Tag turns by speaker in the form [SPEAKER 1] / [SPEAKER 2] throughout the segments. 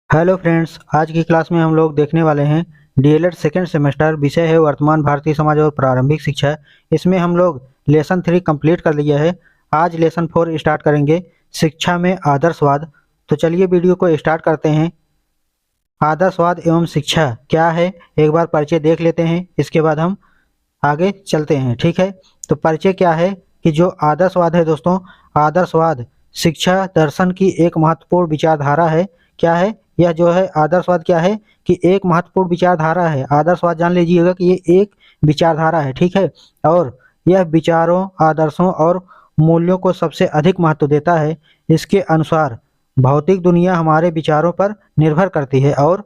[SPEAKER 1] Hello friends, आज की class में हम लोग देखने वाले हैं डीएलएड सेकेंड सेमेस्टर। विषय है वर्तमान भारतीय समाज और प्रारंभिक शिक्षा। इसमें हम लोग लेसन 3 कंप्लीट कर लिया है। आज लेसन 4 स्टार्ट करेंगे, शिक्षा में आदर्शवाद। तो चलिए वीडियो को स्टार्ट करते हैं। आदर्शवाद एवं शिक्षा क्या है, एक बार परिचय देख लेते हैं, इसके बाद हम आगे चलते हैं। ठीक है, तो परिचय क्या है कि जो आदर्शवाद है दोस्तों, आदर्शवाद शिक्षा दर्शन की एक महत्वपूर्ण विचारधारा है। क्या है यह जो है आदर्शवाद, क्या है कि एक महत्वपूर्ण विचारधारा है। आदर्शवाद जान लीजिएगा कि ये एक विचारधारा है। ठीक है, और यह विचारों, आदर्शों और मूल्यों को सबसे अधिक महत्व देता है। इसके अनुसार भौतिक दुनिया हमारे विचारों पर निर्भर करती है और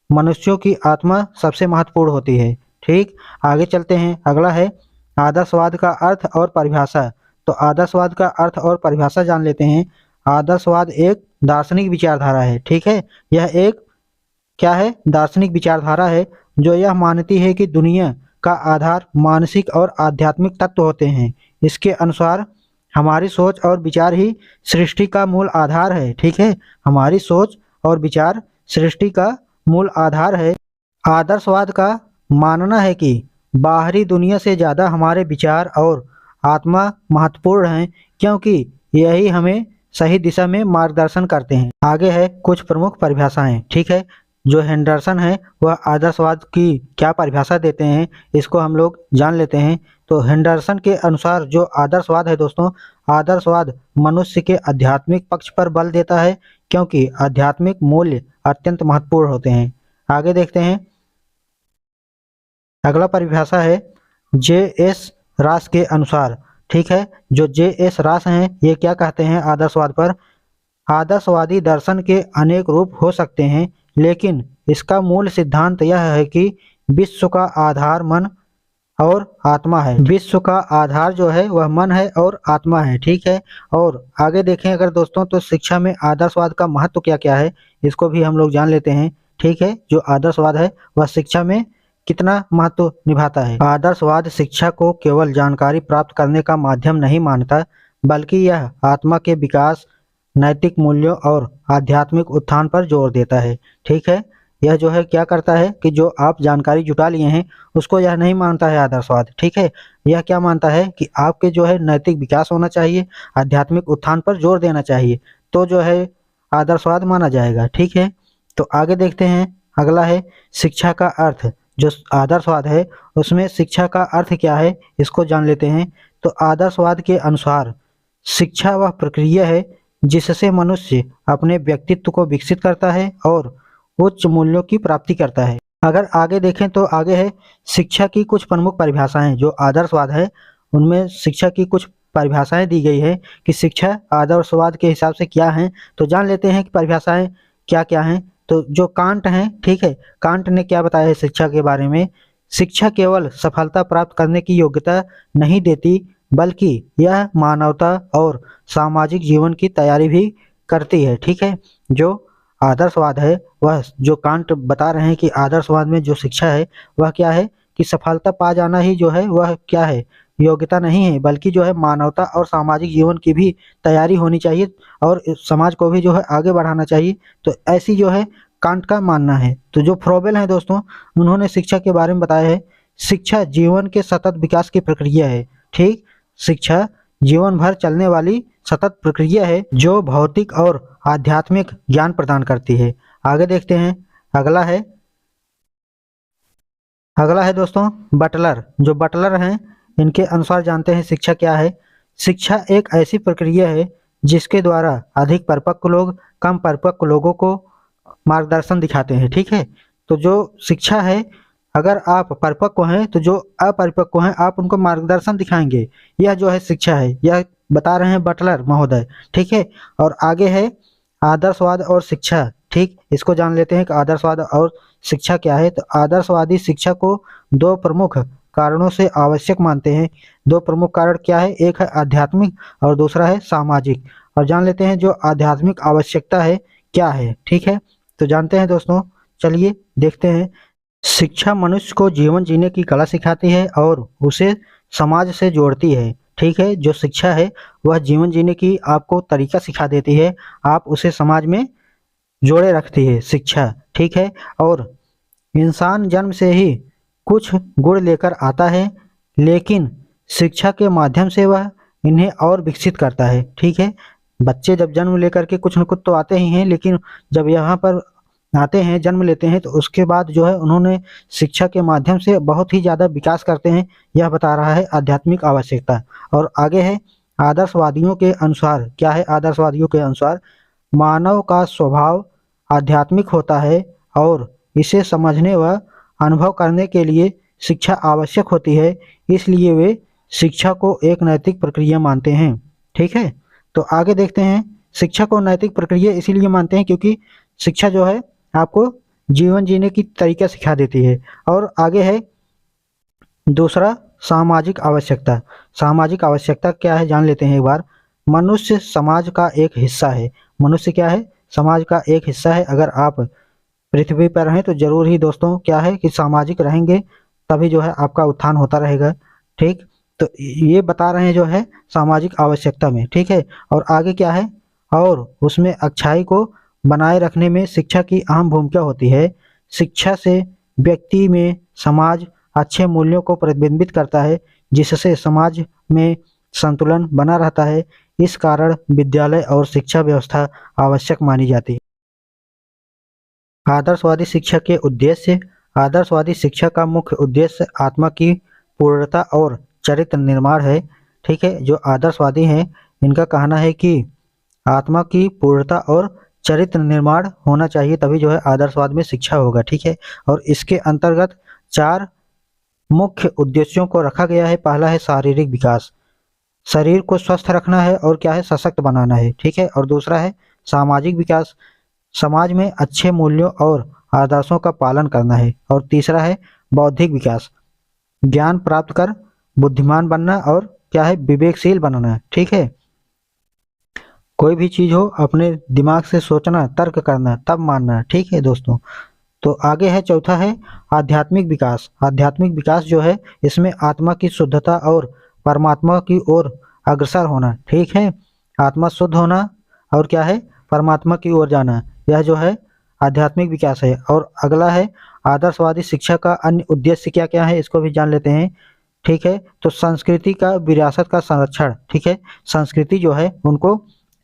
[SPEAKER 1] मनुष्यों की आत्मा सबसे महत्वपूर्ण होती है। ठीक, आगे चलते हैं। अगला है आदर्शवाद का अर्थ और परिभाषा। तो आदर्शवाद का अर्थ और परिभाषा जान लेते हैं। आदर्शवाद एक दार्शनिक विचारधारा है। ठीक है, यह एक क्या है, दार्शनिक विचारधारा है जो यह मानती है कि दुनिया का आधार मानसिक और आध्यात्मिक तत्व होते हैं। इसके अनुसार हमारी सोच और विचार ही सृष्टि का मूल आधार है। ठीक है, हमारी सोच और विचार सृष्टि का मूल आधार है। आदर्शवाद का मानना है कि बाहरी दुनिया से ज़्यादा हमारे विचार और आत्मा महत्वपूर्ण हैं, क्योंकि यही हमें सही दिशा में मार्गदर्शन करते हैं। आगे है कुछ प्रमुख परिभाषाएं। ठीक है, जो हेंडरसन है वह आदर्शवाद की क्या परिभाषा देते हैं, इसको हम लोग जान लेते हैं। तो हेंडरसन के अनुसार जो आदर्शवाद है दोस्तों, आदर्शवाद मनुष्य के आध्यात्मिक पक्ष पर बल देता है, क्योंकि आध्यात्मिक मूल्य अत्यंत महत्वपूर्ण होते हैं। आगे देखते हैं। अगला परिभाषा है जे एस रास के अनुसार। ठीक है, जो जे एस रास हैं ये क्या कहते हैं आदर्शवाद पर। आदर्शवादी दर्शन के अनेक रूप हो सकते हैं, लेकिन इसका मूल सिद्धांत यह है कि विश्व का आधार मन और आत्मा है। विश्व का आधार जो है वह मन है और आत्मा है। ठीक है, और आगे देखें अगर दोस्तों, तो शिक्षा में आदर्शवाद का महत्व क्या क्या है, इसको भी हम लोग जान लेते हैं। ठीक है, जो आदर्शवाद है वह शिक्षा में कितना महत्व निभाता है। आदर्शवाद शिक्षा को केवल जानकारी प्राप्त करने का माध्यम नहीं मानता, बल्कि यह आत्मा के विकास, नैतिक मूल्यों और आध्यात्मिक उत्थान पर जोर देता है। ठीक है, यह जो है क्या करता है कि जो आप जानकारी जुटा लिए हैं उसको यह नहीं मानता है आदर्शवाद। ठीक है, यह क्या मानता है कि आपके जो है नैतिक विकास होना चाहिए, आध्यात्मिक उत्थान पर जोर देना चाहिए, तो जो है आदर्शवाद माना जाएगा। ठीक है, तो आगे देखते हैं। अगला है शिक्षा का अर्थ। जो आदर्शवाद है उसमें शिक्षा का अर्थ क्या है, इसको जान लेते हैं। तो आदर्शवाद के अनुसार शिक्षा वह प्रक्रिया है जिससे मनुष्य अपने व्यक्तित्व को विकसित करता है और उच्च मूल्यों की प्राप्ति करता है। अगर आगे देखें तो आगे है शिक्षा की कुछ प्रमुख परिभाषाएं। जो आदर्शवाद है उनमें शिक्षा की कुछ परिभाषाएं दी गई है कि शिक्षा आदर्शवाद के हिसाब से क्या है। तो जान लेते हैं कि परिभाषाएं क्या क्या हैं। तो जो कांट हैं, ठीक है, कांट ने क्या बताया है शिक्षा के बारे में। शिक्षा केवल सफलता प्राप्त करने की योग्यता नहीं देती, बल्कि यह मानवता और सामाजिक जीवन की तैयारी भी करती है। ठीक है, जो आदर्शवाद है वह जो कांट बता रहे हैं कि आदर्शवाद में जो शिक्षा है वह क्या है कि सफलता पा जाना ही जो है वह क्या है, योग्यता नहीं है, बल्कि जो है मानवता और सामाजिक जीवन की भी तैयारी होनी चाहिए और इस समाज को भी जो है आगे बढ़ाना चाहिए। तो ऐसी जो है कांट का मानना है। तो जो फ्रोबेल है दोस्तों, उन्होंने शिक्षा के बारे में बताया है, शिक्षा जीवन के सतत विकास की प्रक्रिया है। ठीक, शिक्षा जीवन भर चलने वाली सतत प्रक्रिया है जो भौतिक और आध्यात्मिक ज्ञान प्रदान करती है। आगे देखते हैं। अगला है अगला है दोस्तों बटलर। जो बटलर हैं इनके अनुसार जानते हैं शिक्षा क्या है। शिक्षा एक ऐसी प्रक्रिया है जिसके द्वारा अधिक परिपक्व लोग कम परिपक्व लोगों को मार्गदर्शन दिखाते हैं। ठीक है, तो जो शिक्षा है, अगर आप परिपक्व हैं तो जो अपरिपक्व हैं आप उनको मार्गदर्शन दिखाएंगे, यह जो है शिक्षा है, यह बता रहे हैं बटलर महोदय। ठीक है, और आगे है आदर्शवाद और शिक्षा। ठीक, इसको जान लेते हैं कि आदर्शवाद और शिक्षा क्या है। तो आदर्शवादी शिक्षा को दो प्रमुख कारणों से आवश्यक मानते हैं। दो प्रमुख कारण क्या है, एक है आध्यात्मिक और दूसरा है सामाजिक। और जान लेते हैं जो आध्यात्मिक आवश्यकता है क्या है। ठीक है, तो जानते हैं दोस्तों, चलिए देखते हैं। शिक्षा मनुष्य को जीवन जीने की कला सिखाती है और उसे समाज से जोड़ती है। ठीक है, जो शिक्षा है वह जीवन जीने की आपको तरीका सिखा देती है, आप उसे समाज में जोड़े रखती है शिक्षा, ठीक है। और इंसान जन्म से ही कुछ गुण लेकर आता है, लेकिन शिक्षा के माध्यम से वह इन्हें और विकसित करता है, ठीक है। बच्चे जब जन्म लेकर के कुछ न कुछ तो आते ही हैं, लेकिन जब यहाँ पर आते हैं, जन्म लेते हैं, तो उसके बाद जो है उन्होंने शिक्षा के माध्यम से बहुत ही ज़्यादा विकास करते हैं। यह बता रहा है आध्यात्मिक आवश्यकता। और आगे है आदर्शवादियों के अनुसार, क्या है आदर्शवादियों के अनुसार, मानव का स्वभाव आध्यात्मिक होता है और इसे समझने व अनुभव करने के लिए शिक्षा आवश्यक होती है, इसलिए वे शिक्षा को एक नैतिक प्रक्रिया मानते हैं, ठीक है। तो आगे देखते हैं, शिक्षा को नैतिक प्रक्रिया इसीलिए मानते हैं क्योंकि शिक्षा जो है आपको जीवन जीने की तरीका सिखा देती है। और आगे है दूसरा, सामाजिक आवश्यकता। सामाजिक आवश्यकता क्या है जान लेते हैं एक बार। मनुष्य समाज का एक हिस्सा है। मनुष्य क्या है? समाज का एक हिस्सा है। अगर आप पृथ्वी पर हैं तो जरूर ही दोस्तों क्या है कि सामाजिक रहेंगे, तभी जो है आपका उत्थान होता रहेगा, ठीक। तो ये बता रहे हैं जो है सामाजिक आवश्यकता में, ठीक है। और आगे क्या है, और उसमें अच्छाई को बनाए रखने में शिक्षा की अहम भूमिका होती है। शिक्षा से व्यक्ति में समाज अच्छे मूल्यों को प्रतिबिंबित करता है, जिससे समाज में संतुलन बना रहता है। इस कारण विद्यालय और शिक्षा व्यवस्था आवश्यक मानी जाती है। आदर्शवादी शिक्षा के उद्देश्य। आदर्शवादी शिक्षा का मुख्य उद्देश्य आत्मा की पूर्णता और चरित्र निर्माण है, ठीक है। जो आदर्शवादी हैं इनका कहना है कि आत्मा की पूर्णता और चरित्र निर्माण होना चाहिए, तभी जो है आदर्शवाद में शिक्षा होगा, ठीक है। और इसके अंतर्गत 4 मुख्य उद्देश्यों को रखा गया है। पहला है शारीरिक विकास, शरीर को स्वस्थ रखना है और क्या है सशक्त बनाना है, ठीक है। और दूसरा है सामाजिक विकास, समाज में अच्छे मूल्यों और आदर्शों का पालन करना है। और तीसरा है बौद्धिक विकास, ज्ञान प्राप्त कर बुद्धिमान बनना और क्या है विवेकशील बनना, ठीक है। कोई भी चीज हो अपने दिमाग से सोचना, तर्क करना, तब मानना, ठीक है दोस्तों। तो आगे है चौथा है आध्यात्मिक विकास। आध्यात्मिक विकास जो है इसमें आत्मा की शुद्धता और परमात्मा की ओर अग्रसर होना, ठीक है। आत्मा शुद्ध होना और क्या है परमात्मा की ओर जाना, यह जो है आध्यात्मिक विकास है। और अगला है आदर्शवादी शिक्षा का अन्य उद्देश्य क्या क्या है, इसको भी जान लेते हैं, ठीक है। तो संस्कृति का विरासत का संरक्षण, ठीक है। संस्कृति जो है उनको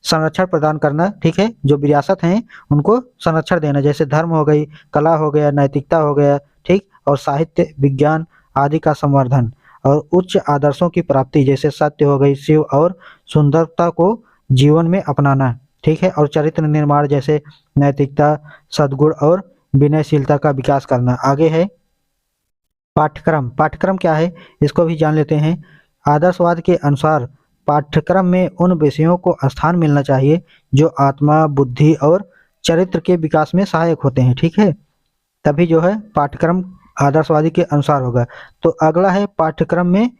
[SPEAKER 1] संरक्षण प्रदान करना, ठीक है। जो विरासत हैं उनको संरक्षण देना, जैसे धर्म हो गई, कला हो गया, नैतिकता हो गया, ठीक। और साहित्य, विज्ञान आदि का संवर्धन और उच्च आदर्शों की प्राप्ति, जैसे सत्य हो गई, शिव और सुंदरता को जीवन में अपनाना, ठीक है। और चरित्र निर्माण जैसे नैतिकता, सद्गुण और विनयशीलता का विकास करना। आगे है पाठ्यक्रम। पाठ्यक्रम क्या है इसको भी जान लेते हैं। आदर्शवाद के अनुसार पाठ्यक्रम में उन विषयों को स्थान मिलना चाहिए जो आत्मा, बुद्धि और चरित्र के विकास में सहायक होते हैं, ठीक है। तभी जो है पाठ्यक्रम आदर्शवादी के अनुसार होगा। तो अगला है पाठ्यक्रम में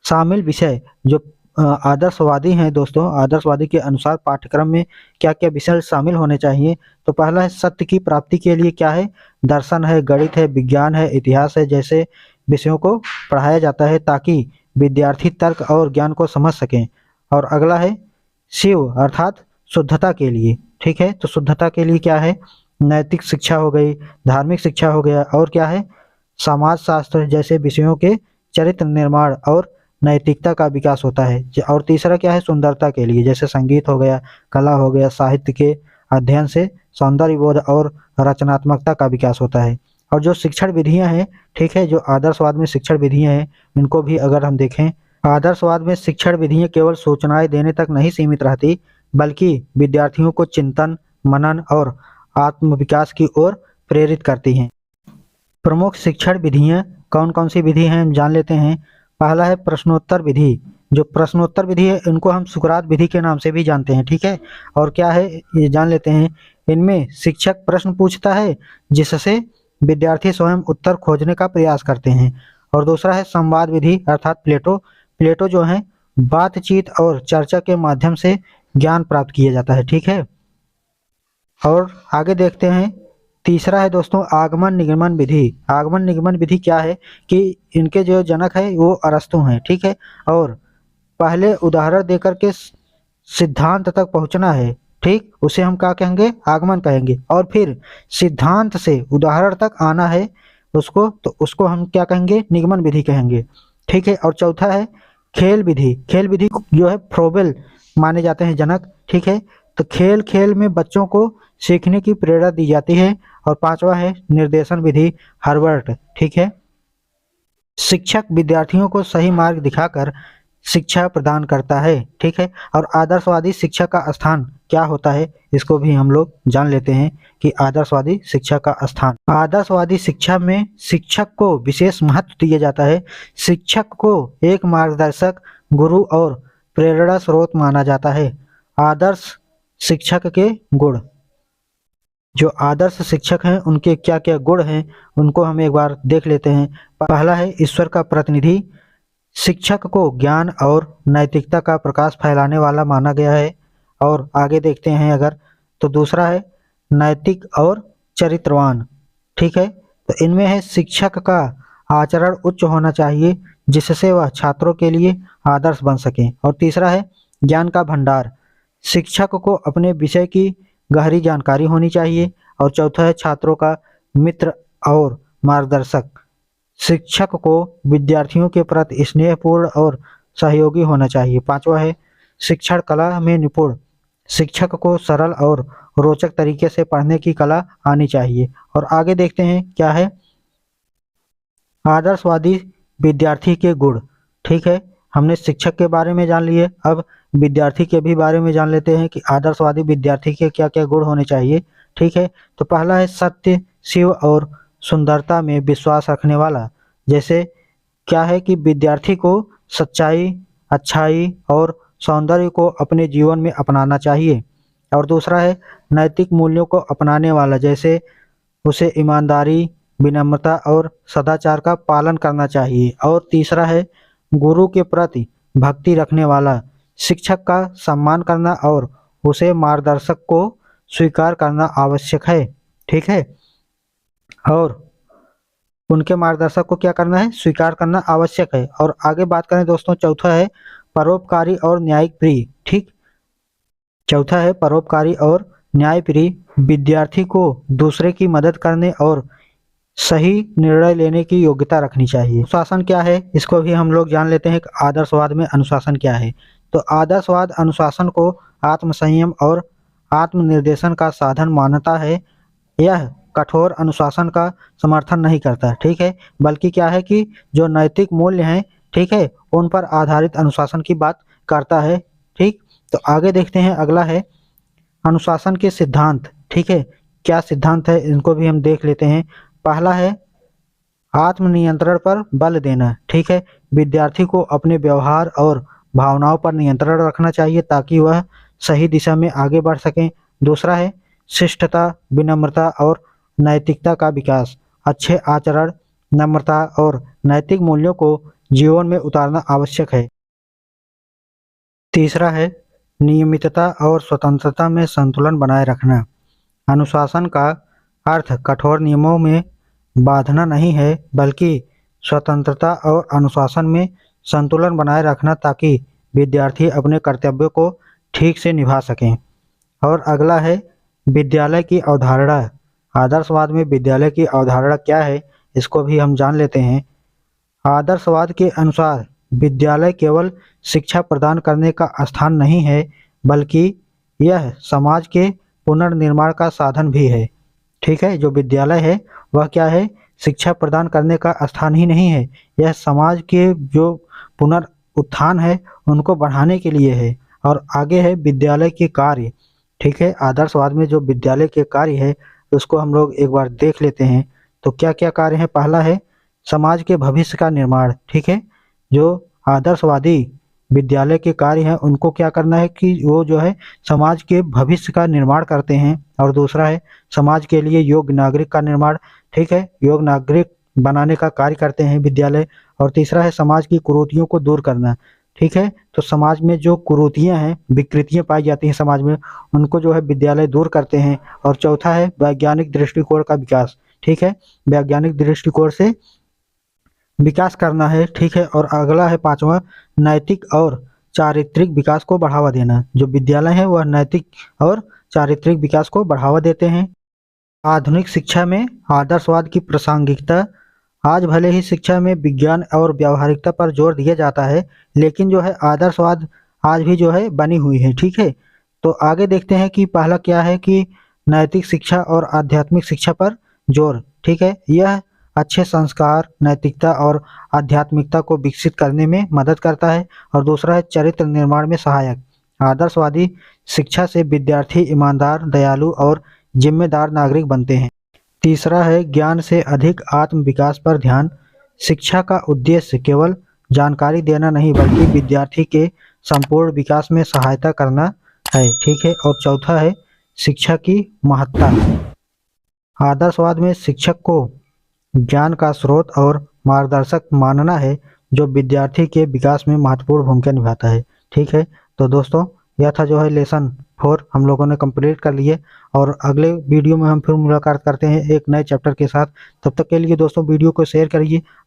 [SPEAKER 1] शामिल विषय। जो आदर्शवादी हैं दोस्तों, आदर्शवादी के अनुसार पाठ्यक्रम में क्या क्या विषय शामिल होने चाहिए। तो पहला है सत्य की प्राप्ति के लिए क्या है दर्शन है, गणित है, विज्ञान है, इतिहास है जैसे विषयों को पढ़ाया जाता है ताकि विद्यार्थी तर्क और ज्ञान को समझ सकें। और अगला है शिव अर्थात शुद्धता के लिए, ठीक है। तो शुद्धता के लिए क्या है नैतिक शिक्षा हो गई, धार्मिक शिक्षा हो गया, और क्या है समाज शास्त्र जैसे विषयों के चरित्र निर्माण और नैतिकता का विकास होता है। और तीसरा क्या है सुंदरता के लिए, जैसे संगीत हो गया, कला हो गया, साहित्य के अध्ययन से सौंदर्य बोध और रचनात्मकता का विकास होता है। और जो शिक्षण विधियां हैं, ठीक है, जो आदर्शवाद में शिक्षण विधियां हैं इनको भी अगर हम देखें, आदर्शवाद में शिक्षण विधियां केवल सूचनाएं देने तक नहीं सीमित रहती, बल्कि विद्यार्थियों को चिंतन, मनन और आत्म विकास की ओर प्रेरित करती हैं। प्रमुख शिक्षण विधियां कौन कौन सी विधि हैं हम जान लेते हैं। पहला है प्रश्नोत्तर विधि। जो प्रश्नोत्तर विधि है इनको हम सुकरात विधि के नाम से भी जानते हैं, ठीक है। और क्या है ये जान लेते हैं। इनमें शिक्षक प्रश्न पूछता है जिससे विद्यार्थी स्वयं उत्तर खोजने का प्रयास करते हैं। और दूसरा है संवाद विधि अर्थात प्लेटो। प्लेटो जो है बातचीत और चर्चा के माध्यम से ज्ञान प्राप्त किया जाता है, ठीक है। और आगे देखते हैं तीसरा है दोस्तों आगमन निगमन विधि। आगमन निगमन विधि क्या है कि इनके जो जनक है वो अरस्तु हैं, ठीक है। और पहले उदाहरण देकर के सिद्धांत तक पहुंचना है, ठीक, उसे हम क्या कहेंगे, आगमन कहेंगे। और फिर सिद्धांत से उदाहरण तक आना है उसको, तो उसको हम क्या कहेंगे, निगमन विधि कहेंगे। ठीक है। और चौथा है खेल विधि। खेल विधि जो है फ्रोबेल माने जाते हैं जनक। ठीक है। तो खेल खेल में बच्चों को सीखने की प्रेरणा दी जाती है। और पांचवा है निर्देशन विधि, हर्बर्ट। ठीक है। शिक्षक विद्यार्थियों को सही मार्ग दिखाकर शिक्षा प्रदान करता है। ठीक है। और आदर्शवादी शिक्षा का स्थान क्या होता है, इसको भी हम लोग जान लेते हैं कि आदर्शवादी शिक्षा का स्थान। आदर्शवादी शिक्षा में शिक्षक को विशेष महत्व दिया जाता है। शिक्षक को एक मार्गदर्शक, गुरु और प्रेरणा स्रोत माना जाता है। आदर्श शिक्षक के गुण, जो आदर्श शिक्षक हैं उनके क्या क्या गुण हैं उनको हम एक बार देख लेते हैं। पहला है ईश्वर का प्रतिनिधि। शिक्षक को ज्ञान और नैतिकता का प्रकाश फैलाने वाला माना गया है। और आगे देखते हैं अगर, तो दूसरा है नैतिक और चरित्रवान। ठीक है। तो इनमें है शिक्षक का आचरण उच्च होना चाहिए जिससे वह छात्रों के लिए आदर्श बन सके। और तीसरा है ज्ञान का भंडार। शिक्षक को अपने विषय की गहरी जानकारी होनी चाहिए। और चौथा है छात्रों का मित्र और मार्गदर्शक। शिक्षक को विद्यार्थियों के प्रति स्नेहपूर्ण और सहयोगी होना चाहिए। पांचवा है शिक्षण कला में निपुण। शिक्षक को सरल और रोचक तरीके से पढ़ने की कला आनी चाहिए। और आगे देखते हैं क्या है आदर्शवादी विद्यार्थी के गुण। ठीक है। हमने शिक्षक के बारे में जान लिए, अब विद्यार्थी के भी बारे में जान लेते हैं कि आदर्शवादी विद्यार्थी के क्या क्या गुण होने चाहिए। ठीक है। तो पहला है सत्य, शिव और सुंदरता में विश्वास रखने वाला। जैसे क्या है कि विद्यार्थी को सच्चाई, अच्छाई और सौंदर्य को अपने जीवन में अपनाना चाहिए। और दूसरा है नैतिक मूल्यों को अपनाने वाला, जैसे उसे ईमानदारी, विनम्रता और सदाचार का पालन करना चाहिए। और तीसरा है गुरु के प्रति भक्ति रखने वाला। शिक्षक का सम्मान करना और उसे मार्गदर्शक को स्वीकार करना आवश्यक है। ठीक है। और उनके मार्गदर्शक को क्या करना है, स्वीकार करना आवश्यक है। और आगे बात करें दोस्तों, चौथा है परोपकारी और न्यायिक प्रिय। ठीक, चौथा है परोपकारी और न्यायप्रिय। विद्यार्थी को दूसरे की मदद करने और सही निर्णय लेने की योग्यता रखनी चाहिए। अनुशासन क्या है, इसको भी हम लोग जान लेते हैं कि आदर्शवाद में अनुशासन क्या है। तो आदर्शवाद अनुशासन को आत्मसंयम और आत्मनिर्देशन का साधन मानता है। यह कठोर अनुशासन का समर्थन नहीं करता। ठीक है। बल्कि क्या है कि जो नैतिक मूल्य हैं, ठीक है, उन पर आधारित अनुशासन की बात करता है। ठीक। तो आगे देखते हैं, अगला है अनुशासन के सिद्धांत। ठीक है। क्या सिद्धांत है इनको भी हम देख लेते हैं। पहला है आत्मनियंत्रण पर बल देना। ठीक है। विद्यार्थी को अपने व्यवहार और भावनाओं पर नियंत्रण रखना चाहिए ताकि वह सही दिशा में आगे बढ़ सकें। दूसरा है शिष्टता, विनम्रता और नैतिकता का विकास। अच्छे आचरण, नम्रता और नैतिक मूल्यों को जीवन में उतारना आवश्यक है। तीसरा है नियमितता और स्वतंत्रता में संतुलन बनाए रखना। अनुशासन का अर्थ कठोर नियमों में बांधना नहीं है, बल्कि स्वतंत्रता और अनुशासन में संतुलन बनाए रखना ताकि विद्यार्थी अपने कर्तव्यों को ठीक से निभा सकें। और अगला है विद्यालय की अवधारणा। आदर्शवाद में विद्यालय की अवधारणा क्या है, इसको भी हम जान लेते हैं। आदर्शवाद के अनुसार विद्यालय केवल शिक्षा प्रदान करने का स्थान नहीं है, बल्कि यह समाज के पुनर्निर्माण का साधन भी है। ठीक है। जो विद्यालय है वह क्या है, शिक्षा प्रदान करने का स्थान ही नहीं है, यह समाज के जो पुनरुत्थान है उनको बढ़ाने के लिए है। और आगे है विद्यालय के कार्य। ठीक है। आदर्शवाद में जो विद्यालय के कार्य है उसको हम लोग एक बार देख लेते हैं। तो क्या क्या कार्य है, पहला है समाज के भविष्य का निर्माण। ठीक है। जो आदर्शवादी विद्यालय के कार्य हैं उनको क्या करना है कि वो जो है समाज के भविष्य का निर्माण करते हैं। और दूसरा है समाज के लिए योग्य नागरिक का निर्माण। ठीक है। योग्य नागरिक बनाने का कार्य करते हैं विद्यालय। और तीसरा है समाज की कुरीतियों को दूर करना। ठीक है। तो समाज में जो कुरीतियां हैं, विकृतियां पाई जाती हैं समाज में, उनको जो है विद्यालय दूर करते हैं। और चौथा है वैज्ञानिक दृष्टिकोण का विकास। ठीक है। वैज्ञानिक दृष्टिकोण से विकास करना है। ठीक है। और अगला है पांचवा नैतिक और चारित्रिक विकास को बढ़ावा देना। जो विद्यालय है वह नैतिक और चारित्रिक विकास को बढ़ावा देते हैं। आधुनिक शिक्षा में आदर्शवाद की प्रासंगिकता। आज भले ही शिक्षा में विज्ञान और व्यावहारिकता पर जोर दिया जाता है, लेकिन जो है आदर्शवाद आज भी जो है बनी हुई है। ठीक है, तो आगे देखते हैं कि पहला क्या है कि नैतिक शिक्षा और आध्यात्मिक शिक्षा पर जोर। ठीक है, यह अच्छे संस्कार, नैतिकता और आध्यात्मिकता को विकसित करने में मदद करता है। और दूसरा है चरित्र निर्माण में सहायक। आदर्शवादी शिक्षा से विद्यार्थी ईमानदार, दयालु और जिम्मेदार नागरिक बनते हैं। तीसरा है ज्ञान से अधिक आत्म विकास पर ध्यान। शिक्षा का उद्देश्य केवल जानकारी देना नहीं बल्कि विद्यार्थी के संपूर्ण विकास में सहायता करना है। ठीक है, और चौथा है शिक्षा की महत्ता। आदर्शवाद में शिक्षक को ज्ञान का स्रोत और मार्गदर्शक मानना है, जो विद्यार्थी के विकास में महत्वपूर्ण भूमिका निभाता है। ठीक है, तो दोस्तों यह था जो है लेसन 4 हम लोगों ने कंप्लीट कर लिए, और अगले वीडियो में हम फिर मुलाकात करते हैं एक नए चैप्टर के साथ। तब तक के लिए दोस्तों वीडियो को शेयर करिए।